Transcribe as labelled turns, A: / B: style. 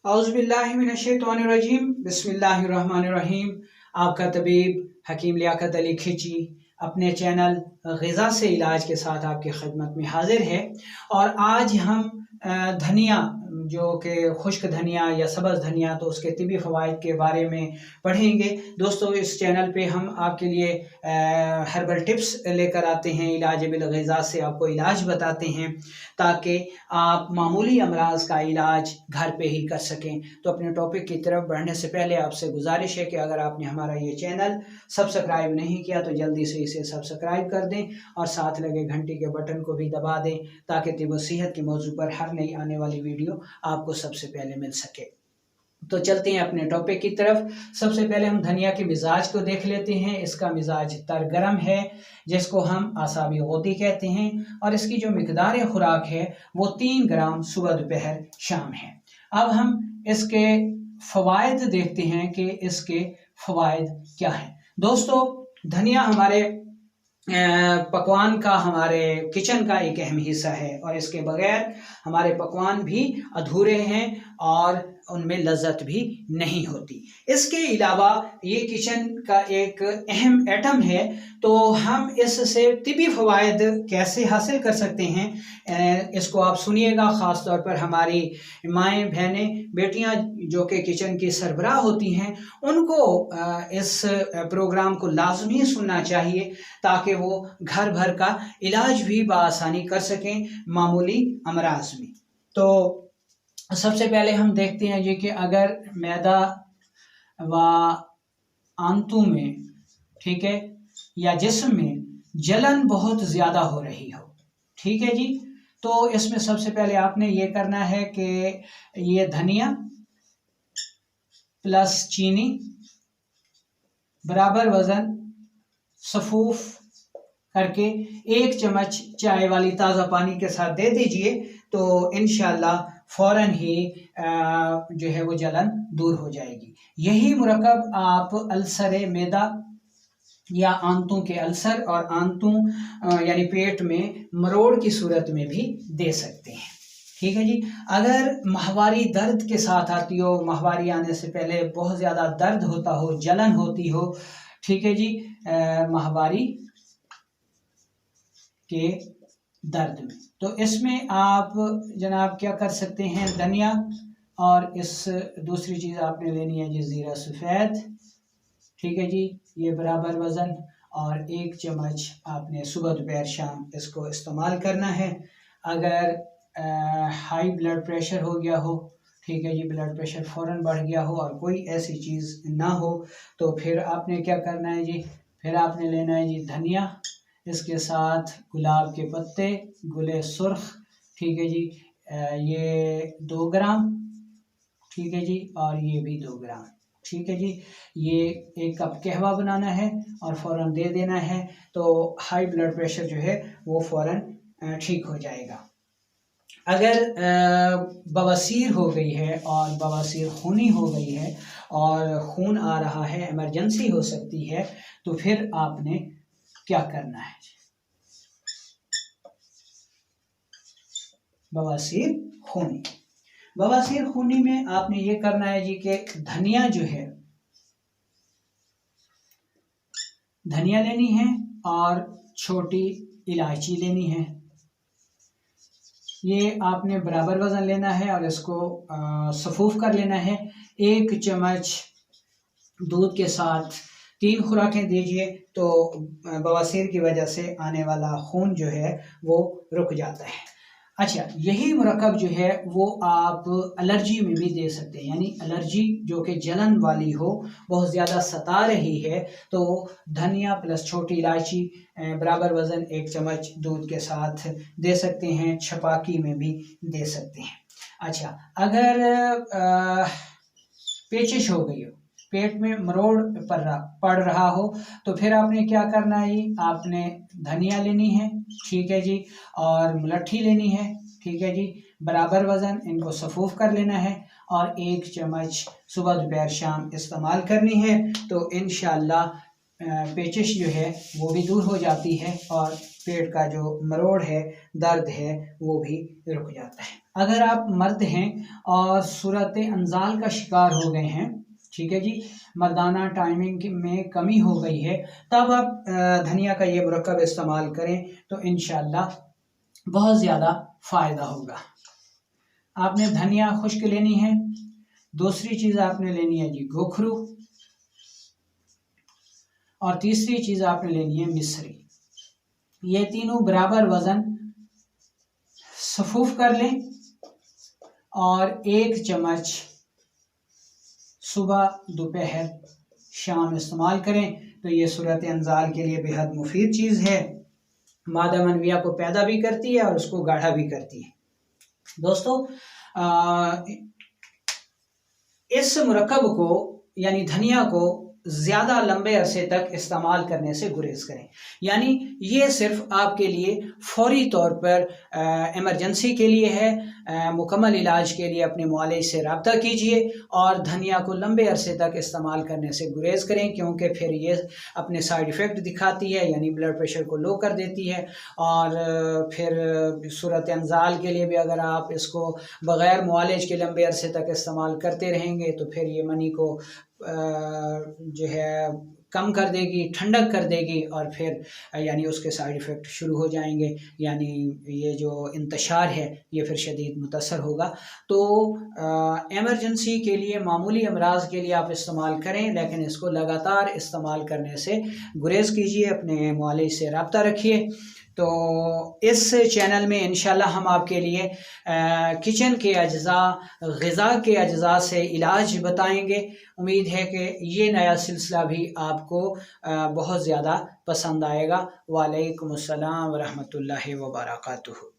A: औज़ुबिल्लाहिमिनश्शैतानिर्रजीम बिस्मिल्लाहिर्रहमानिर्रहीम। आपका तबीब हकीम लियाकत अली खिची अपने चैनल ग़िज़ा से इलाज के साथ आपकी खिदमत में हाजिर है। और आज हम धनिया जो कि खुश्क धनिया या सब्ज़ धनिया तो उसके तिबी फ़वाइद के बारे में पढ़ेंगे। दोस्तों, इस चैनल पे हम आपके लिए हर्बल टिप्स लेकर आते हैं, इलाज बिल ग़िज़ा से आपको इलाज बताते हैं ताकि आप मामूली अमराज का इलाज घर पे ही कर सकें। तो अपने टॉपिक की तरफ बढ़ने से पहले आपसे गुजारिश है कि अगर आपने हमारा ये चैनल सब्सक्राइब नहीं किया तो जल्दी से इसे सब्सक्राइब कर दें और साथ लगे घंटी के बटन को भी दबा दें ताकि तिब सेहत के मौजू पर हर नई आने वाली वीडियो आपको सबसे पहले मिल सके। तो चलते हैं अपने टॉपिक की तरफ। सबसे पहले हम धनिया के मिजाज को देख लेते हैं। इसका मिजाज तर गरम है, जिसको हम आसाबी गोदी कहते हैं, और इसकी जो मिकदार खुराक है वो 3 ग्राम सुबह दोपहर शाम है। अब हम इसके फ़वाइद देखते हैं कि इसके फ़वाइद क्या हैं। दोस्तों, धनिया हमारे पकवान का, हमारे किचन का एक अहम हिस्सा है और इसके बगैर हमारे पकवान भी अधूरे हैं और उनमें लज्जत भी नहीं होती। इसके अलावा ये किचन का एक अहम एटम है। तो हम इससे तिबी फ़वाइद कैसे हासिल कर सकते हैं, इसको आप सुनिएगा। ख़ास तौर पर हमारी माएँ, बहनें, बेटियां जो कि किचन की सरबराह होती हैं, उनको इस प्रोग्राम को लाजमी सुनना चाहिए ताकि वो घर भर का इलाज भी बआसानी कर सकें मामूली अमराज में। तो सबसे पहले हम देखते हैं ये कि अगर मैदा व आंतों में, ठीक है, या जिस्म में जलन बहुत ज़्यादा हो रही हो, ठीक है जी, तो इसमें सबसे पहले आपने ये करना है कि ये धनिया प्लस चीनी बराबर वज़न सफूफ करके 1 चम्मच चाय वाली ताज़ा पानी के साथ दे दीजिए। तो इंशाल्लाह फ़ौरन ही जो है वो जलन दूर हो जाएगी। यही मुरक्कब आप अल्सर मैदा या आंतों के अल्सर और आंतों यानी पेट में मरोड़ की सूरत में भी दे सकते हैं, ठीक है जी। अगर माहवारी दर्द के साथ आती हो, माहवारी आने से पहले बहुत ज़्यादा दर्द होता हो, जलन होती हो, ठीक है जी, माहवारी के दर्द में, तो इसमें आप जनाब क्या कर सकते हैं, धनिया और इस दूसरी चीज़ आपने लेनी है जी ज़ीरा सफ़ेद, ठीक है जी, ये बराबर वज़न, और 1 चम्मच आपने सुबह दोपहर शाम इसको इस्तेमाल करना है। अगर हाई ब्लड प्रेशर हो गया हो, ठीक है जी, ब्लड प्रेशर फ़ौरन बढ़ गया हो और कोई ऐसी चीज़ ना हो, तो फिर आपने क्या करना है जी, फिर आपने लेना है जी धनिया, इसके साथ गुलाब के पत्ते, गुले सुर्ख, ठीक है जी, ये 2 ग्राम, ठीक है जी, और ये भी 2 ग्राम, ठीक है जी। ये 1 कप कहवा बनाना है और फ़ौरन दे देना है, तो हाई ब्लड प्रेशर जो है वो फ़ौरन ठीक हो जाएगा। अगर बवासीर हो गई है और बवासीर खूनी हो गई है और खून आ रहा है, इमरजेंसी हो सकती है, तो फिर आपने क्या करना है, बवासीर खूनी। बवासीर खूनी में आपने ये करना है जी कि धनिया जो है, धनिया लेनी है और छोटी इलायची लेनी है। ये आपने बराबर वज़न लेना है और इसको सफूफ कर लेना है। 1 चम्मच दूध के साथ 3 खुराकें दीजिए, तो बवासीर की वजह से आने वाला खून जो है वो रुक जाता है। अच्छा, यही मुरक्कब जो है वो आप एलर्जी में भी दे सकते हैं, यानी एलर्जी जो कि जलन वाली हो, बहुत ज़्यादा सता रही है, तो धनिया प्लस छोटी इलायची बराबर वज़न 1 चम्मच दूध के साथ दे सकते हैं। छपाकी में भी दे सकते हैं। अच्छा, अगर पेचिश हो गई हो, पेट में मरोड़ पड़ रहा हो, तो फिर आपने क्या करना है जी, आपने धनिया लेनी है, ठीक है जी, और मुलट्ठी लेनी है, ठीक है जी, बराबर वज़न, इनको सफूफ कर लेना है और 1 चम्मच सुबह दोपहर शाम इस्तेमाल करनी है। तो इंशाल्लाह पेचिश जो है वो भी दूर हो जाती है और पेट का जो मरोड़ है, दर्द है, वो भी रुक जाता है। अगर आप मर्द हैं और सूरत अंजाल का शिकार हो गए हैं, ठीक है जी, मर्दाना टाइमिंग में कमी हो गई है, तब आप धनिया का ये मुरक्कब इस्तेमाल करें तो इंशाल्लाह बहुत ज़्यादा फ़ायदा होगा। आपने धनिया खुश्क लेनी है। दूसरी चीज़ आपने लेनी है जी गोखरू, और तीसरी चीज़ आपने लेनी है मिस्री। ये तीनों बराबर वज़न सफूफ कर लें और 1 चम्मच सुबह, दोपहर, शाम इस्तेमाल करें तो ये सूरत अंजाल के लिए बेहद मुफीद चीज़ है। मादा मनविया को पैदा भी करती है और उसको गाढ़ा भी करती है। दोस्तों, इस मुरक्कब को यानी धनिया को ज़्यादा लंबे अरसे तक इस्तेमाल करने से गुरेज करें। यानी ये सिर्फ आपके लिए फौरी तौर पर इमरजेंसी के लिए है। मुकम्मल इलाज के लिए अपने मुआलिज से रब्ता कीजिए और धनिया को लंबे अरसे तक इस्तेमाल करने से गुरेज करें, क्योंकि फिर ये अपने साइड इफ़ेक्ट दिखाती है, यानी ब्लड प्रेशर को लो कर देती है। और फिर सूरत अंजाल के लिए भी अगर आप इसको बग़ैर मुआलिज के लंबे अरसे तक इस्तेमाल करते रहेंगे तो फिर ये मनी को जो है कम कर देगी, ठंडक कर देगी, और फिर यानी उसके साइड इफ़ेक्ट शुरू हो जाएंगे, यानी ये जो इंतशार है ये फिर शदीद मुतासर होगा। तो एमरजेंसी के लिए, मामूली अमराज के लिए आप इस्तेमाल करें, लेकिन इसको लगातार इस्तेमाल करने से गुरेज कीजिए, अपने मुआलिज से रब्ता रखिए। तो इस चैनल में इंशाल्लाह हम आपके लिए किचन के अज्जा, ग़िज़ा के अज्जा से इलाज बताएंगे। उम्मीद है कि ये नया सिलसिला भी आपको बहुत ज़्यादा पसंद आएगा। वालेकुम अस्सलाम व रहमतुल्लाहि व बरकातुहू।